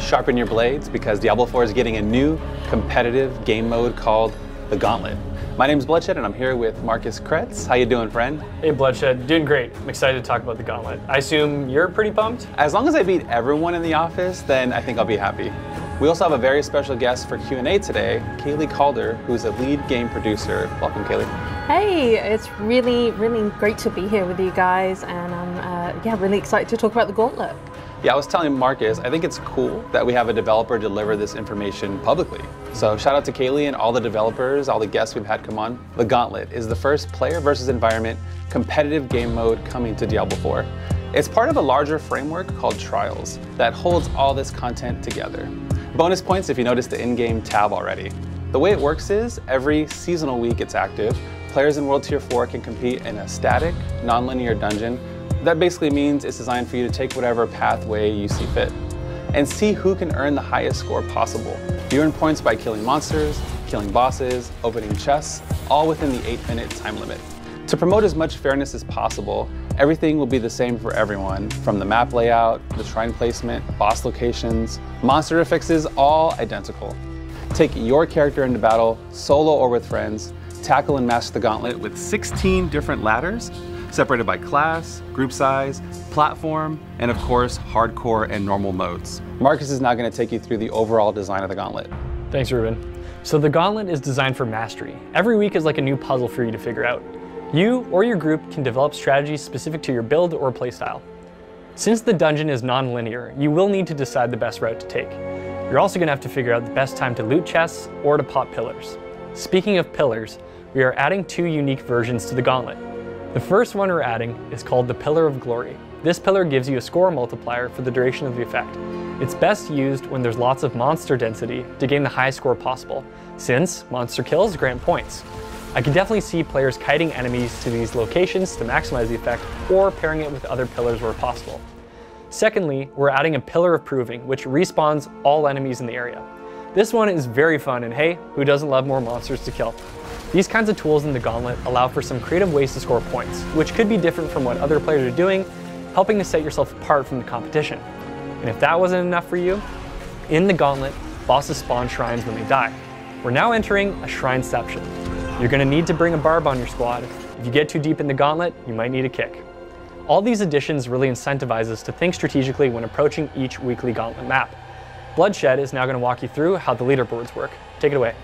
sharpen your blades because Diablo 4 is getting a new competitive game mode called the Gauntlet. My name's Bloodshed and I'm here with Marcus Kretz. How you doing, friend? Hey Bloodshed, doing great. I'm excited to talk about the Gauntlet. I assume you're pretty pumped? As long as I beat everyone in the office, then I think I'll be happy. We also have a very special guest for Q&A today, Kaylee Calder, who's a lead game producer. Welcome, Kaylee. Hey, it's really great to be here with you guys, and I'm really excited to talk about the Gauntlet. Yeah, I was telling Marcus, I think it's cool that we have a developer deliver this information publicly. So shout out to Kaylee and all the developers, all the guests we've had come on. The Gauntlet is the first player versus environment competitive game mode coming to Diablo 4. It's part of a larger framework called Trials that holds all this content together. Bonus points if you noticed the in-game tab already. The way it works is every seasonal week it's active. Players in World Tier 4 can compete in a static, non-linear dungeon. That basically means it's designed for you to take whatever pathway you see fit and see who can earn the highest score possible. You earn points by killing monsters, killing bosses, opening chests, all within the 8-minute time limit. To promote as much fairness as possible, everything will be the same for everyone, from the map layout, the shrine placement, boss locations, monster affixes, all identical. Take your character into battle, solo or with friends, tackle and master the Gauntlet with 16 different ladders, separated by class, group size, platform, and of course, hardcore and normal modes. Marcus is now going to take you through the overall design of the Gauntlet. Thanks, Ruben. So the Gauntlet is designed for mastery. Every week is like a new puzzle for you to figure out. You or your group can develop strategies specific to your build or playstyle. Since the dungeon is non-linear, you will need to decide the best route to take. You're also going to have to figure out the best time to loot chests or to pop pillars. Speaking of pillars, we are adding 2 unique versions to the Gauntlet. The first one we're adding is called the Pillar of Glory. This pillar gives you a score multiplier for the duration of the effect. It's best used when there's lots of monster density to gain the highest score possible, since monster kills grant points. I can definitely see players kiting enemies to these locations to maximize the effect, or pairing it with other pillars where possible. Secondly, we're adding a Pillar of Proving, which respawns all enemies in the area. This one is very fun, and hey, who doesn't love more monsters to kill? These kinds of tools in the Gauntlet allow for some creative ways to score points, which could be different from what other players are doing, helping to set yourself apart from the competition. And if that wasn't enough for you, in the Gauntlet, bosses spawn shrines when they die. We're now entering a Shrineception. You're going to need to bring a barb on your squad. If you get too deep in the Gauntlet, you might need a kick. All these additions really incentivize us to think strategically when approaching each weekly Gauntlet map. Bloodshed is now going to walk you through how the leaderboards work. Take it away.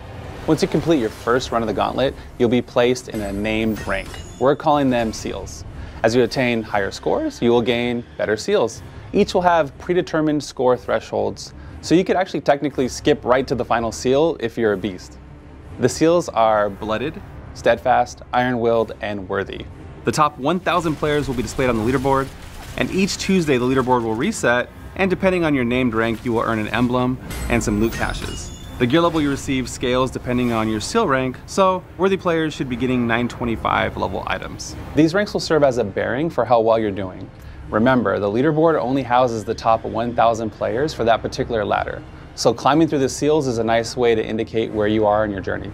Once you complete your first run of the Gauntlet, you'll be placed in a named rank. We're calling them seals. As you attain higher scores, you will gain better seals. Each will have predetermined score thresholds, so you could actually technically skip right to the final seal if you're a beast. The seals are Blooded, Steadfast, Iron-Willed, and Worthy. The top 1,000 players will be displayed on the leaderboard, and each Tuesday the leaderboard will reset, and depending on your named rank, you will earn an emblem and some loot caches. The gear level you receive scales depending on your seal rank, so worthy players should be getting 925 level items. These ranks will serve as a bearing for how well you're doing. Remember, the leaderboard only houses the top 1,000 players for that particular ladder, so climbing through the seals is a nice way to indicate where you are in your journey.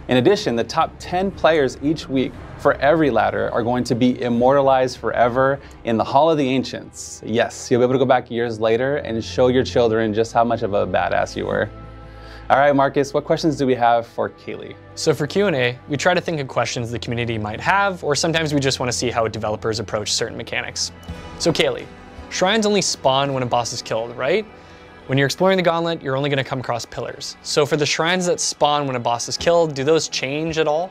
In addition, the top 10 players each week for every ladder are going to be immortalized forever in the Hall of the Ancients. Yes, you'll be able to go back years later and show your children just how much of a badass you were. All right, Marcus, what questions do we have for Kaylee? So for Q&A, we try to think of questions the community might have, or sometimes we just want to see how developers approach certain mechanics. So Kaylee, shrines only spawn when a boss is killed, right? When you're exploring the Gauntlet, you're only going to come across pillars. So for the shrines that spawn when a boss is killed, do those change at all?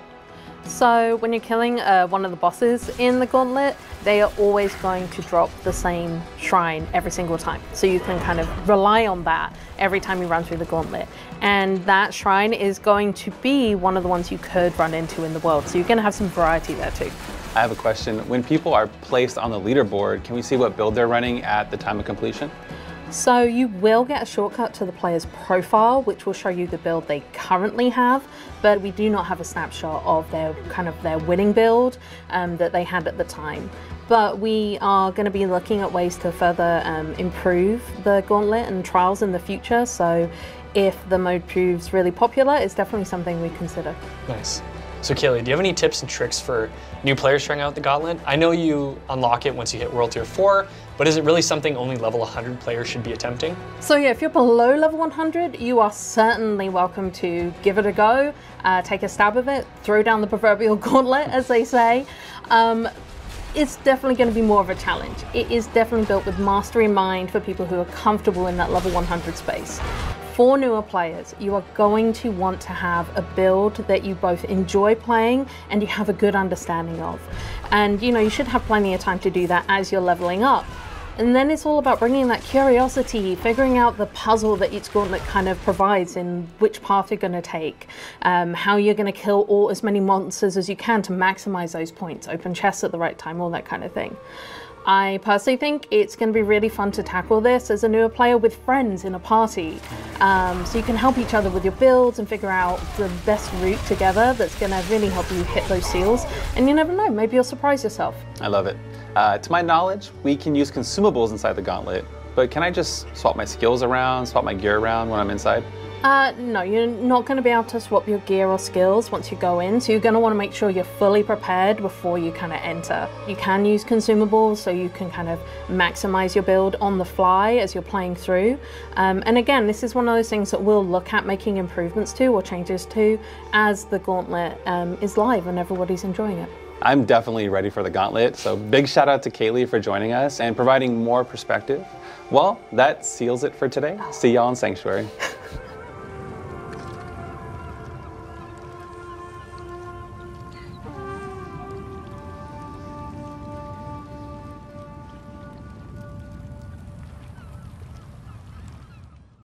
So when you're killing one of the bosses in the Gauntlet, they are always going to drop the same shrine every single time. So you can kind of rely on that every time you run through the Gauntlet. And that shrine is going to be one of the ones you could run into in the world. So you're going to have some variety there too. I have a question. When people are placed on the leaderboard, can we see what build they're running at the time of completion? So you will get a shortcut to the player's profile, which will show you the build they currently have, but we do not have a snapshot of their winning build that they had at the time. But we are going to be looking at ways to further improve the Gauntlet and Trials in the future. So if the mode proves really popular, it's definitely something we consider. Nice. So Kaylee, do you have any tips and tricks for new players trying out the Gauntlet? I know you unlock it once you hit World Tier 4, but is it really something only level 100 players should be attempting? So yeah, if you're below level 100, you are certainly welcome to give it a go, take a stab of it, throw down the proverbial gauntlet, as they say. It's definitely going to be more of a challenge. It is definitely built with mastery in mind for people who are comfortable in that level 100 space. For newer players, you are going to want to have a build that you both enjoy playing and you have a good understanding of. And you should have plenty of time to do that as you're leveling up. And then it's all about bringing that curiosity, figuring out the puzzle that each gauntlet kind of provides in which path you're going to take, how you're going to kill as many monsters as you can to maximize those points, open chests at the right time, all that kind of thing. I personally think it's going to be really fun to tackle this as a newer player with friends in a party. So you can help each other with your builds and figure out the best route together that's going to really help you hit those seals. And you never know, maybe you'll surprise yourself. I love it. To my knowledge, we can use consumables inside the Gauntlet, but can I just swap my skills around, swap my gear around when I'm inside? No, you're not going to be able to swap your gear or skills once you go in, so you're going to want to make sure you're fully prepared before you kind of enter. You can use consumables so you can kind of maximize your build on the fly as you're playing through. And again, this is one of those things that we'll look at making improvements to or changes to as the Gauntlet is live and everybody's enjoying it. I'm definitely ready for the Gauntlet, so big shout out to Kaylee for joining us and providing more perspective. Well, that seals it for today. See y'all in Sanctuary.